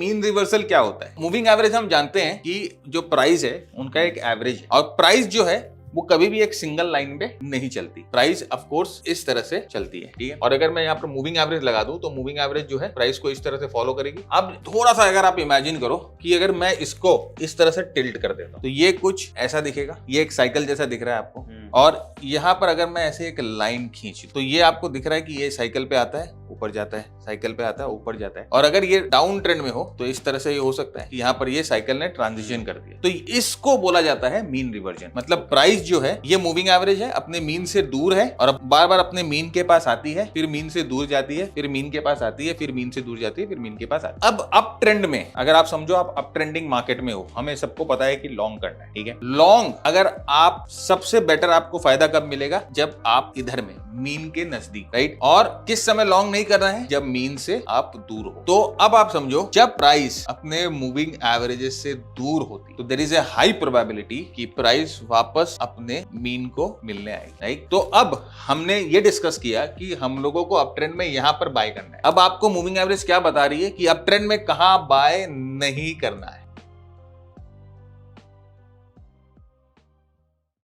Mean reversal क्या होता है? मूविंग एवरेज हम जानते हैं कि जो प्राइस है उनका एक एवरेज है, और प्राइस जो है वो कभी भी एक सिंगल लाइन पे नहीं चलती। प्राइस ऑफ कोर्स इस तरह से चलती है, ठीक है। और अगर मैं यहाँ पर मूविंग एवरेज लगा दूं तो मूविंग एवरेज जो है प्राइस को इस तरह से फॉलो करेगी। अब थोड़ा सा अगर आप इमेजिन करो कि अगर मैं इसको इस तरह से टिल्ट कर देता हूं तो ये कुछ ऐसा दिखेगा, ये एक साइकिल जैसा दिख रहा है आपको। और यहाँ पर अगर मैं ऐसे एक लाइन खींची तो ये आपको दिख रहा है कि ये साइकिल पे आता है, ऊपर जाता है, साइकिल पे आता है, ऊपर जाता है। और अगर ये डाउन ट्रेंड में हो तो इस तरह से ये हो सकता है कि यहाँ पर ये साइकिल ने ट्रांजिशन कर दिया। तो इसको बोला जाता है मीन रिवर्जन। मतलब प्राइस जो है ये मूविंग एवरेज है, अपने मीन से दूर है और बार बार अपने मीन के पास आती है, फिर मीन से दूर जाती है, फिर मीन के पास आती है, फिर मीन से दूर जाती है, फिर मीन के पास आती है। अब अप ट्रेंड में अगर आप समझो आप अप ट्रेंडिंग मार्केट में हो, हमें सबको पता है कि लॉन्ग करना है, ठीक है। लॉन्ग अगर आप सबसे बेटर आपको फायदा कब मिलेगा? जब आप इधर में मीन के नजदीक, राइट। और किस समय लॉन्ग नहीं करना है? जब मीन से आप दूर हो। तो अब आप समझो जब प्राइस अपने मूविंग एवरेजेस से दूर होती तो there is a high probability कि प्राइस वापस अपने मीन को मिलने आएगी, राइट। तो अब हमने ये डिस्कस किया कि हम लोगों को अप ट्रेंड में यहां पर बाय करना है। अब आपको मूविंग एवरेज क्या बता रही है कि अप ट्रेंड में कहां बाय नहीं करना है।